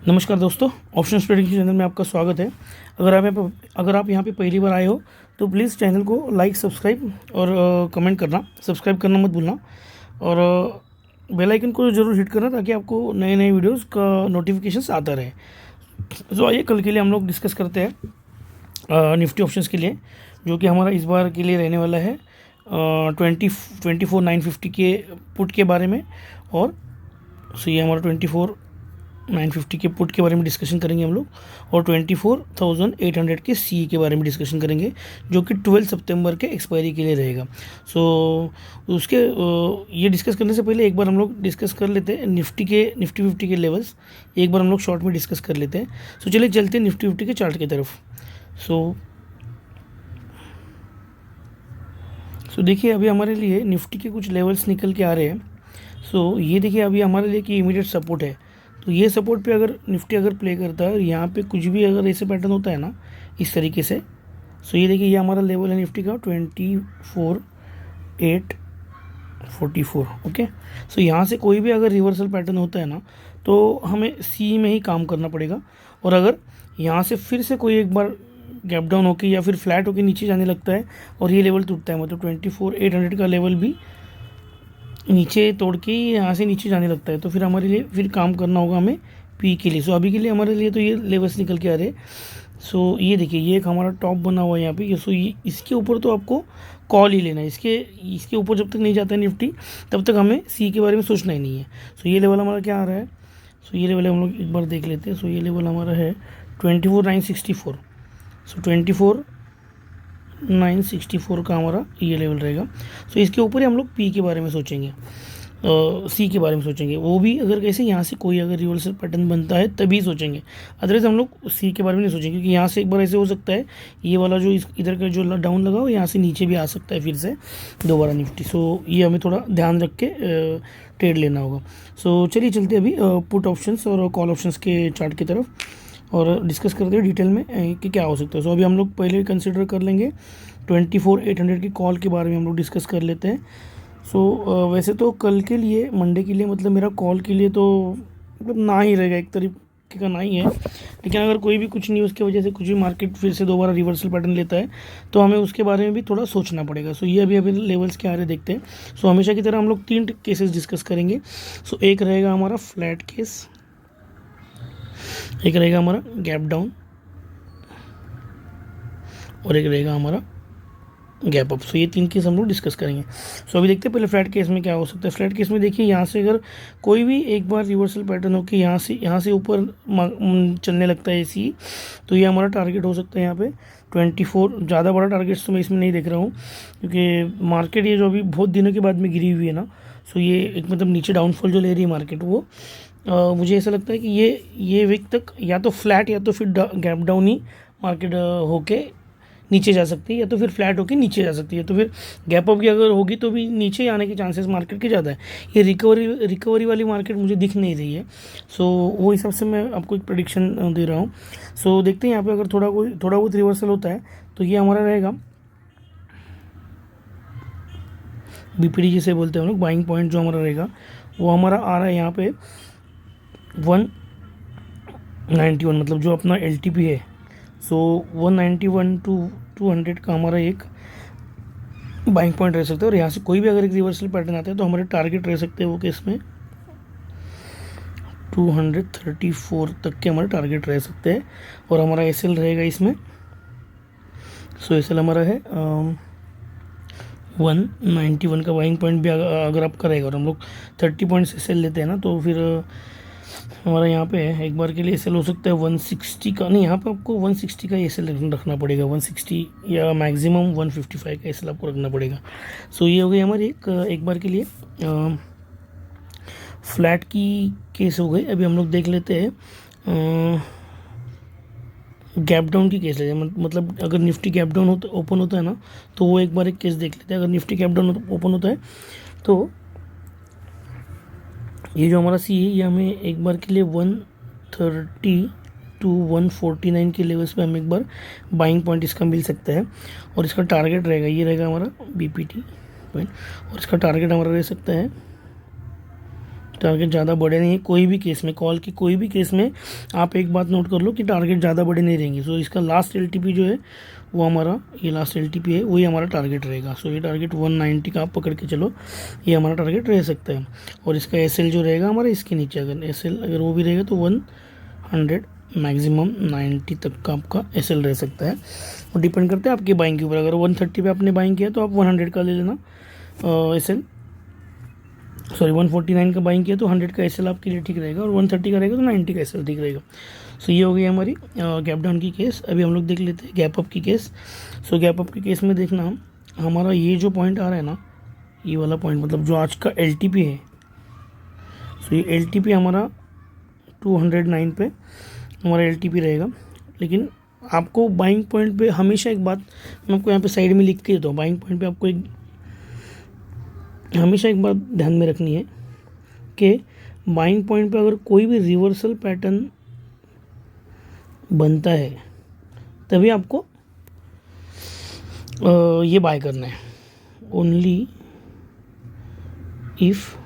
नमस्कार दोस्तों, option trading channel में आपका स्वागत है। अगर आप यहाँ पे पहली बार आए हो तो प्लीज़ चैनल को लाइक, सब्सक्राइब और कमेंट करना। सब्सक्राइब करना मत भूलना और बेल आइकन को ज़रूर हिट करना ताकि आपको नए नए वीडियोस का नोटिफिकेशंस आता रहे। तो आइए कल के लिए हम लोग डिस्कस करते हैं निफ्टी ऑप्शंस के लिए, जो कि हमारा इस बार के लिए रहने वाला है 24,950 के पुट के बारे में। और सो ये हमारा 24,950 के पुट के बारे में डिस्कशन करेंगे हम लोग, और 24,800 के सी के बारे में डिस्कशन करेंगे, जो कि 12 सितंबर के एक्सपायरी के लिए रहेगा। सो उसके ये डिस्कस करने से पहले एक बार हम लोग डिस्कस कर लेते हैं निफ्टी 50 के लेवल्स। एक बार हम लोग शॉर्ट में डिस्कस कर लेते हैं। सो चलिए चलते हैं निफ्टी 50 के चार्ट की तरफ। सो देखिए अभी हमारे लिए निफ्टी के कुछ लेवल्स निकल के आ रहे हैं। सो ये देखिए अभी हमारे लिए कि इमीडिएट सपोर्ट है। तो ये सपोर्ट पे अगर निफ्टी अगर प्ले करता है और यहाँ पे कुछ भी अगर ऐसे पैटर्न होता है ना इस तरीके से, सो ये देखिए ये हमारा लेवल है निफ्टी का 24,844। ओके, सो यहाँ से कोई भी अगर रिवर्सल पैटर्न होता है ना तो हमें सी में ही काम करना पड़ेगा। और अगर यहाँ से फिर से कोई एक बार गैप डाउन होके या फिर फ्लैट होके नीचे जाने लगता है और ये लेवल टूटता है, मतलब 24,800 का लेवल भी नीचे तोड़ के यहाँ से नीचे जाने लगता है, तो फिर हमारे लिए फिर काम करना होगा हमें पी के लिए। सो अभी के लिए हमारे लिए तो ये लेवल्स निकल के आ रहे हैं। सो ये देखिए ये एक हमारा टॉप बना हुआ है यहाँ पे। सो ये इसके ऊपर तो आपको कॉल ही लेना है। इसके ऊपर जब तक नहीं जाता है निफ्टी तब तक हमें सी के बारे में सोचना ही नहीं है। सो ये लेवल हमारा क्या आ रहा है, सो ये लेवल हम लोग एक बार देख लेते हैं। सो ये लेवल हमारा है 24,964। सो 24,964 का हमारा ये लेवल रहेगा। सो इसके ऊपर ही हम लोग पी के बारे में सोचेंगे, सी के बारे में सोचेंगे। वो भी अगर कैसे यहाँ से कोई अगर रिवर्सल पैटर्न बनता है तभी सोचेंगे, अदरवाइज हम लोग सी के बारे में नहीं सोचेंगे, क्योंकि यहाँ से एक बार ऐसे हो सकता है ये वाला जो इधर का जो डाउन लगा हो यहाँ से नीचे भी आ सकता है फिर से दोबारा निफ्टी। सो ये हमें थोड़ा ध्यान रख के ट्रेड लेना होगा। सो चलिए चलते अभी पुट ऑप्शंस और कॉल ऑप्शंस के चार्ट की तरफ और डिस्कस करते हैं डिटेल में कि क्या हो सकता है। सो अभी हम लोग पहले कंसिडर कर लेंगे 24,800 की कॉल के बारे में हम लोग डिस्कस कर लेते हैं। सो वैसे तो कल के लिए मंडे के लिए मतलब मेरा कॉल के लिए तो मतलब ना ही रहेगा, एक तरीके का ना ही है। लेकिन अगर कोई भी कुछ न्यूज़ की वजह से कुछ भी मार्केट फिर से दोबारा रिवर्सल पैटर्न लेता है तो हमें उसके बारे में भी थोड़ा सोचना पड़ेगा। सो ये अभी लेवल्स के आ रहे देखते हैं। सो हमेशा की तरह हम लोग 3 केसेस डिस्कस करेंगे। सो एक रहेगा हमारा फ्लैट केस, एक रहेगा हमारा गैप डाउन और एक रहेगा हमारा गैप अप। सो ये 3 केस हम लोग डिस्कस करेंगे। सो अभी देखते हैं पहले फ्लैट केस में क्या हो सकता है। फ्लैट केस में देखिए यहाँ से अगर कोई भी एक बार रिवर्सल पैटर्न हो कि यहाँ से ऊपर चलने लगता है इसी, तो ये हमारा टारगेट हो सकता है यहाँ पे 24। ज़्यादा बड़ा टारगेट्स तो मैं इसमें नहीं देख रहा हूँ, क्योंकि मार्केट ये जो अभी बहुत दिनों के बाद में गिरी हुई है ना, सो ये एक मतलब नीचे डाउनफॉल जो ले रही है मार्केट, वो मुझे ऐसा लगता है कि ये वीक तक या तो फ्लैट या तो फिर गैप डाउन ही मार्केट होके नीचे जा सकती है, या तो फिर फ्लैट होके नीचे जा सकती है। तो फिर गैप अप की अगर होगी तो भी नीचे आने के चांसेस मार्केट के ज़्यादा है। ये रिकवरी वाली मार्केट मुझे दिख नहीं रही है। सो वो हिसाब से मैं आपको एक प्रेडिक्शन दे रहा हूँ। सो देखते हैं यहाँ पे अगर थोड़ा बहुत रिवर्सल होता है तो ये हमारा रहेगा बीपीडी जिसे बोलते हैं हम लोग, बाइंग पॉइंट जो हमारा रहेगा वो हमारा आ रहा है यहाँ पे 191, मतलब जो अपना एलटीपी है। सो 191 टू 200 का हमारा एक बाइंग पॉइंट रह सकता है। और यहाँ से कोई भी अगर एक रिवर्सल पैटर्न आता है तो हमारे टारगेट रह सकते हैं वो केस में 234 तक के हमारे टारगेट रह सकते हैं। और हमारा एसएल रहेगा इसमें। सो एसएल हमारा है 191 का बाइंग पॉइंट भी अगर आपका रहेगा और हम लोग 30 पॉइंट्स एसएल लेते हैं ना, तो फिर हमारा यहाँ पे एक बार के लिए एसएल हो सकता है 160 का। नहीं, यहाँ पे आपको 160 का एसएल रखना पड़ेगा, 160 या मैक्सिमम 155 का एसएल आपको रखना पड़ेगा। सो ये हो गई हमारी एक बार के लिए फ्लैट की केस हो गई। अभी हम लोग देख लेते हैं गैप डाउन की केस लेते हैं। मतलब अगर निफ्टी गैप डाउन ओपन होता है ना तो वो एक बार एक केस देख लेते हैं। अगर निफ्टी गैप डाउन ओपन होता है तो ये जो हमारा सी है ये हमें एक बार के लिए 130 टू 149 के लेवल्स पे हमें एक बार बाइंग पॉइंट इसका मिल सकता है। और इसका टारगेट रहेगा, ये रहेगा हमारा बीपीटी पॉइंट, और इसका टारगेट हमारा रह सकता है टारगेट ज़्यादा बड़े नहीं है कोई भी केस में, कॉल के कोई भी केस में आप एक बात नोट कर लो कि टारगेट ज़्यादा बड़े नहीं रहेंगे। सो इसका लास्ट एलटीपी जो है वो हमारा, ये लास्ट एलटीपी है वही हमारा टारगेट रहेगा। सो ये टारगेट 190 का आप पकड़ के चलो, ये हमारा टारगेट रह सकता है। और इसका एसएल जो रहेगा हमारा इसके नीचे, अगर एसएल अगर वो भी रहेगा तो 100 मैक्सिमम 90 तक का आपका एसएल रह सकता है। और डिपेंड करता है आपकी बाइंग के ऊपर। अगर 130 पे आपने बाइंग किया तो आप 100 का ले लेना एसएल, सॉरी 149 का बाइंग किया तो 100 का एसएल आपके लिए ठीक रहेगा, और 130 का रहेगा तो 90 का एसएल ठीक रहेगा। सो ये हो गई हमारी गैप डाउन की केस। अभी हम लोग देख लेते हैं गैप अप की केस। सो गैप अप की केस में देखना हमारा ये जो पॉइंट आ रहा है ना, ये वाला पॉइंट मतलब जो आज का एलटीपी है, सो ये एलटीपी हमारा 209 पे हमारा एलटीपी रहेगा। लेकिन आपको बाइंग पॉइंट पे हमेशा एक बात मैं आपको यहाँ पे साइड में लिख के देता हूँ, बाइंग पॉइंट पे आपको हमेशा एक बात ध्यान में रखनी है कि बाइंग पॉइंट पे अगर कोई भी रिवर्सल पैटर्न बनता है तभी आपको ये बाय करना है। Only if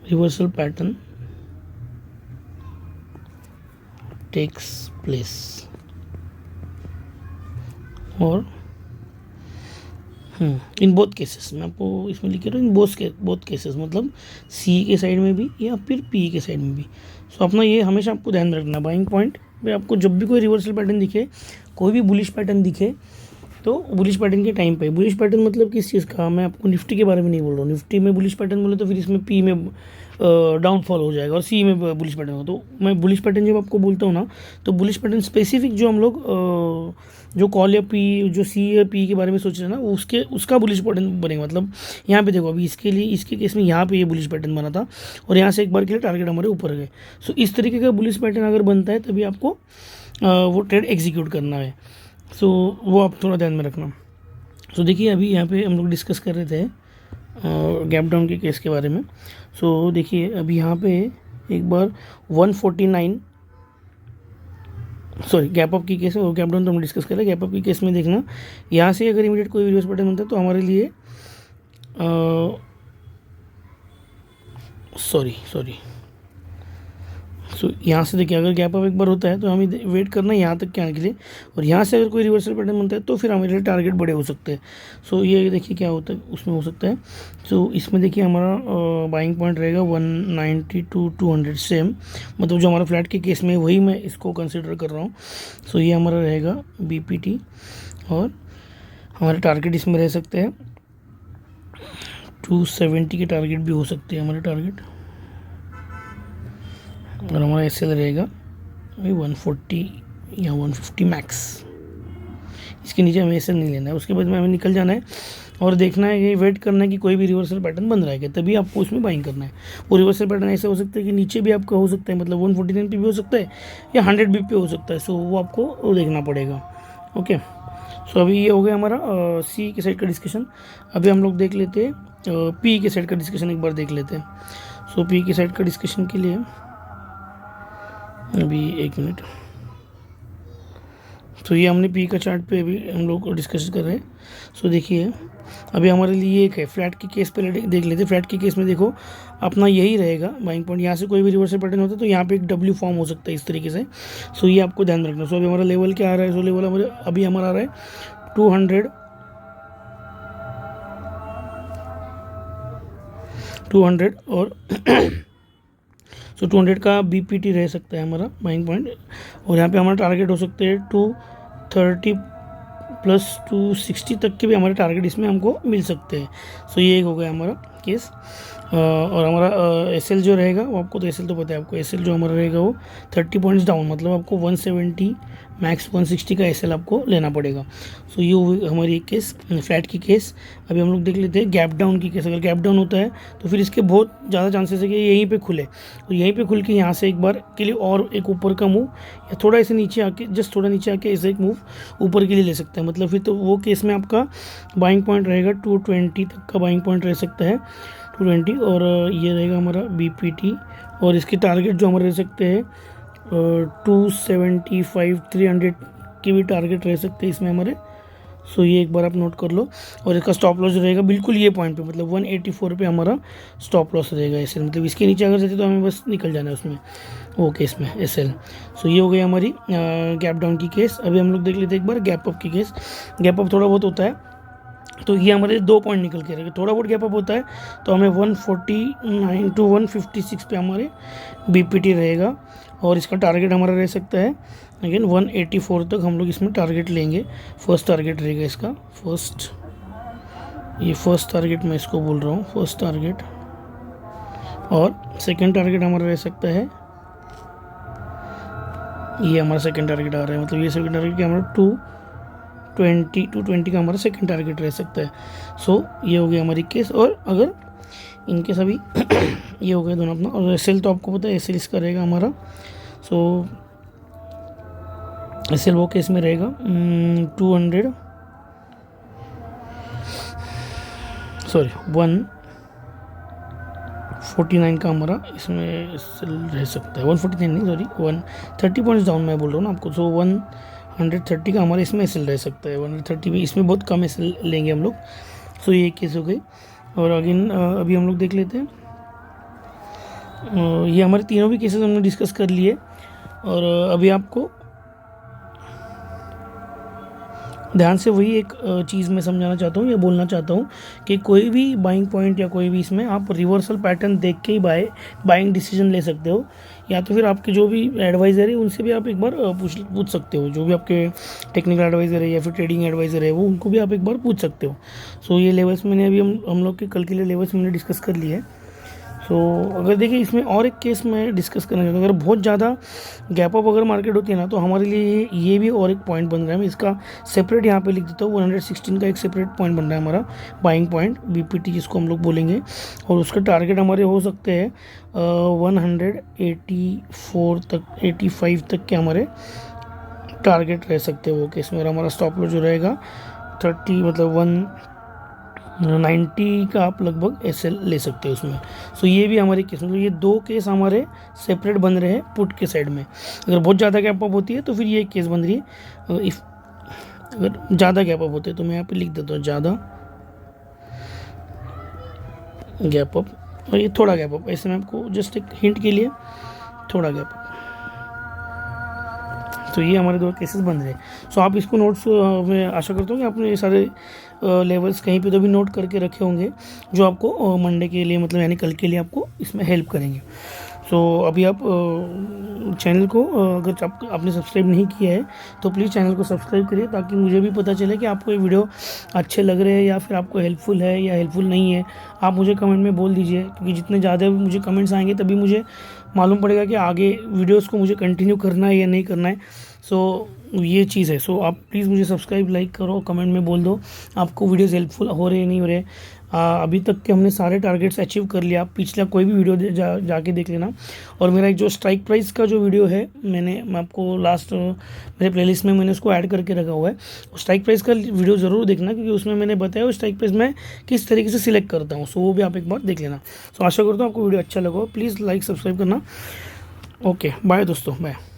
reversal pattern takes place, और इन बोथ केसेस, मैं आपको इसमें लिख रहा हूँ इन बोथ केसेस, मतलब सी के साइड में भी या फिर पी के साइड में भी। सो अपना ये हमेशा आपको ध्यान में रखना, बाइंग पॉइंट पे आपको जब भी कोई रिवर्सल पैटर्न दिखे, कोई भी बुलिश पैटर्न दिखे, तो बुलिश पैटर्न के टाइम पे, बुलिश पैटर्न मतलब किस चीज़ का, मैं आपको निफ्टी के बारे में नहीं बोल रहा हूँ। निफ्टी में बुलिश पैटर्न बोले तो फिर इसमें पी में डाउनफॉल हो जाएगा और सी में बुलिश पैटर्न हो। तो मैं बुलिश पैटर्न जब आपको बोलता हूँ ना, तो बुलिश पैटर्न स्पेसिफिक जो हम लोग जो कॉल या पी, जो सी या पी के बारे में सोच रहे हैं ना, उसका बुलिश पैटर्न बनेगा। मतलब यहाँ पे देखो, अभी इसके लिए इसके केस में यहाँ पे ये बुलिश पैटर्न बना था और यहाँ से एक बार के लिए टारगेट हमारे ऊपर गए। सो इस तरीके का बुलिश पैटर्न अगर बनता है तभी आपको वो ट्रेड एग्जीक्यूट करना है। सो वो आप थोड़ा ध्यान में रखना। सो देखिए अभी यहाँ पे हम लोग डिस्कस कर रहे थे गैप डाउन के केस के बारे में। सो देखिए अभी यहाँ पे एक बार 149, सॉरी गैप अप की केस है और गैप डाउन तो हम डिस्कस कर रहे हैं। गैप अप की केस में देखना, यहाँ से अगर इमीडिएट कोई रिवर्स पैटर्न बनता है तो हमारे लिए सो यहाँ से देखिए, अगर गैप अप एक बार होता है तो हमें वेट करना है यहाँ तक के आने के लिए, और यहाँ से अगर कोई रिवर्सल पैटर्न बनता है तो फिर हमारे लिए टारगेट बड़े हो सकते हैं। सो ये देखिए क्या होता है उसमें हो सकता है। सो इसमें देखिए हमारा बाइंग पॉइंट रहेगा 190 to 200 सेम, मतलब जो हमारा फ्लैट के केस में वही मैं इसको कंसिडर कर रहा हूँ। सो ये हमारा रहेगा BPT, और हमारे टारगेट इसमें रह सकते हैं 270 के टारगेट भी हो सकते हैं हमारे टारगेट, और हमारा एसएल रहेगा वही 140 या 150 मैक्स। इसके नीचे हमें एसएल नहीं लेना है। उसके बाद में हमें निकल जाना है और देखना है कि वेट करना है कि कोई भी रिवर्सल पैटर्न बन रहा है, तभी आपको उसमें बाइंग करना है। वो रिवर्सल पैटर्न ऐसा हो सकता है कि नीचे भी आपका हो सकता है, मतलब 149 पे भी हो सकता है या 100 BP पे हो सकता है। सो वो आपको देखना पड़ेगा। ओके, सो अभी ये हो गया हमारा सी के साइड का डिस्कशन। अभी हम लोग देख लेते हैं पी के साइड का डिस्कशन, एक बार देख लेते हैं। सो पी के साइड का डिस्कशन के लिए अभी एक मिनट। तो ये हमने पी का चार्ट पे अभी हम लोग डिस्कस कर रहे हैं। सो देखिए अभी हमारे लिए एक है फ्लैट के केस पे देख लेते हैं। फ्लैट के केस में देखो अपना यही रहेगा बाइंग पॉइंट। यहाँ से कोई भी रिवर्सल पैटर्न होता है तो यहाँ पे एक W फॉर्म हो सकता है इस तरीके से। सो ये आपको ध्यान रखना। सो अभी हमारा लेवल क्या आ रहा है? सो लेवल हमारे अभी हमारा आ रहा है 200 और सो 200 का BPT रह सकता है हमारा बाइंग पॉइंट, और यहाँ पे हमारा टारगेट हो सकते हैं 230 प्लस 260 तक के भी हमारे टारगेट इसमें हमको मिल सकते हैं। सो ये एक हो गया हमारा केस। और हमारा एसएल जो रहेगा वो आपको तो एसएल तो पता है आपको। एसएल जो हमारा रहेगा वो 30 पॉइंट्स डाउन, मतलब आपको 170 मैक्स 160 का एसएल आपको लेना पड़ेगा। सो ये हुई हमारी एक केस फ्लैट की केस। अभी हम लोग देख लेते हैं गैप डाउन की केस। अगर गैप डाउन होता है तो फिर इसके बहुत ज़्यादा चांसेस है कि यहीं पे खुले, और यहीं पे खुल के यहाँ से एक बार के लिए और एक ऊपर का मूव, या थोड़ा ऐसे नीचे आके जस्ट थोड़ा नीचे आके ऐसे एक मूव ऊपर के लिए ले सकता है। मतलब फिर तो वो केस में आपका बाइंग पॉइंट रहेगा 220 तक का बाइंग पॉइंट रह सकता है 220, और ये रहेगा हमारा BPT, और इसके टारगेट जो हमारे रह सकते हैं 275 300 के भी टारगेट रह सकते हैं इसमें हमारे। सो ये एक बार आप नोट कर लो। और इसका स्टॉप लॉस रहेगा बिल्कुल ये पॉइंट पे, मतलब 184 पे हमारा स्टॉप लॉस रहेगा ऐसे, मतलब इसके नीचे अगर जाते तो हमें बस निकल जाना है उसमें, वो केस में SL। सो ये हो गई हमारी गैप डाउन की केस। अभी हम लोग देख लेते हैं एक बार गैप अप की केस। गैप अप थोड़ा बहुत होता है तो ये हमारे 2 पॉइंट निकल के रहेगा, थोड़ा बहुत गैप अप होता है तो हमें 149 to 156 पे हमारे BPT रहेगा। और इसका टारगेट हमारा रह सकता है अगेन 184 तक हम लोग इसमें टारगेट लेंगे। फर्स्ट टारगेट रहेगा इसका, फर्स्ट टारगेट मैं इसको बोल रहा हूँ, फर्स्ट टारगेट। और सेकंड टारगेट हमारा रह सकता है, ये हमारा सेकंड टारगेट आ रहा है, मतलब ये सेकंड टारगेट हमारा 220 का हमारा सेकंड टारगेट रह सकता है। सो ये हो गया हमारी केस। और अगर इनके सभी ये हो गया दोनों अपना। और SL तो आपको पता है SL इसका रहेगा हमारा। सो SL वो केस में रहेगा 149 का हमारा इसमें SL रह सकता है। 149 नहीं, सॉरी 130 पॉइंट्स डाउन मैं बोल रहा हूँ ना आपको। सो 130 का हमारा इसमें SL रह सकता है। 130 में इसमें बहुत कम SL लेंगे हम लोग। सो ये केस हो गई। और अगेन अभी हम लोग देख लेते हैं, ये हमारे तीनों भी केसेस हमने डिस्कस कर लिए। और अभी आपको ध्यान से वही एक चीज़ मैं समझाना चाहता हूँ या बोलना चाहता हूँ कि कोई भी बाइंग पॉइंट या कोई भी इसमें आप रिवर्सल पैटर्न देख के ही बाइंग डिसीजन ले सकते हो, या तो फिर आपके जो भी एडवाइज़र है उनसे भी आप एक बार पूछ सकते हो। जो भी आपके टेक्निकल एडवाइज़र है या फिर ट्रेडिंग एडवाइज़र है वो उनको भी आप एक बार पूछ सकते हो। सो ये लेवल्स मैंने अभी हम लोग के कल के लिए लेवल्स मैंने डिस्कस कर लिए है। सो अगर देखिए इसमें और एक केस मैं डिस्कस करना चाहता हूँ, अगर बहुत ज़्यादा गैप अप अगर मार्केट होती है ना तो हमारे लिए ये भी और एक पॉइंट बन रहा है। मैं इसका सेपरेट यहाँ पे लिख देता हूँ। 116 का एक सेपरेट पॉइंट बन रहा है हमारा, बाइंग पॉइंट BPT जिसको हम लोग बोलेंगे। और उसका टारगेट हमारे हो सकते हैं 184 तक, 85 तक के हमारे टारगेट रह सकते हैं वो केस में। हमारा स्टॉप लॉस जो रहेगा 30, मतलब 190 का आप लगभग SL ले सकते हो उसमें। सो ये भी हमारे केस, मतलब ये 2 केस हमारे सेपरेट बन रहे हैं पुट के साइड में। अगर बहुत ज़्यादा गैप अप होती है तो फिर ये केस बन रही है। अगर ज़्यादा गैप अप होते हैं तो मैं यहाँ पे लिख देता हूँ ज़्यादा गैप अप, और ये थोड़ा गैप अप। ऐसे मैं आपको जस्ट एक हिंट के लिए थोड़ा गैप अप। तो ये हमारे 2 केसेस बन रहे हैं। सो आप इसको नोट्स, मैं आशा करता हूँ कि आपने ये सारे लेवल्स कहीं पे तो भी नोट करके रखे होंगे जो आपको मंडे के लिए, मतलब यानी कल के लिए आपको इसमें हेल्प करेंगे। सो अभी आप चैनल को अगर आपने सब्सक्राइब नहीं किया है तो प्लीज़ चैनल को सब्सक्राइब करिए, ताकि मुझे भी पता चले कि आपको ये वीडियो अच्छे लग रहे हैं या फिर आपको हेल्पफुल है या हेल्पफुल नहीं है। आप मुझे कमेंट में बोल दीजिए, क्योंकि जितने ज़्यादा मुझे कमेंट्स आएंगे तभी मुझे मालूम पड़ेगा कि आगे वीडियोज़ को मुझे कंटिन्यू करना है या नहीं करना है। सो ये चीज़ है। सो आप प्लीज़ मुझे सब्सक्राइब, लाइक करो, कमेंट में बोल दो आपको वीडियोज़ हेल्पफुल हो रहे हैं नहीं हो रहे। अभी तक के हमने सारे टारगेट्स अचीव कर लिया। आप पिछला कोई भी वीडियो जाके देख लेना। और मेरा एक जो स्ट्राइक प्राइस का जो वीडियो है मैं आपको लास्ट मेरे प्लेलिस्ट में मैंने उसको ऐड करके रखा हुआ है। स्ट्राइक प्राइस का वीडियो ज़रूर देखना, क्योंकि उसमें मैंने बताया स्ट्राइक प्राइस मैं किस तरीके से सिलेक्ट करता हूँ। सो वो भी आप एक बार देख लेना। सो आशा करता हूँ आपको वीडियो अच्छा लगा। प्लीज़ लाइक सब्सक्राइब करना। ओके बाय दोस्तों, बाय।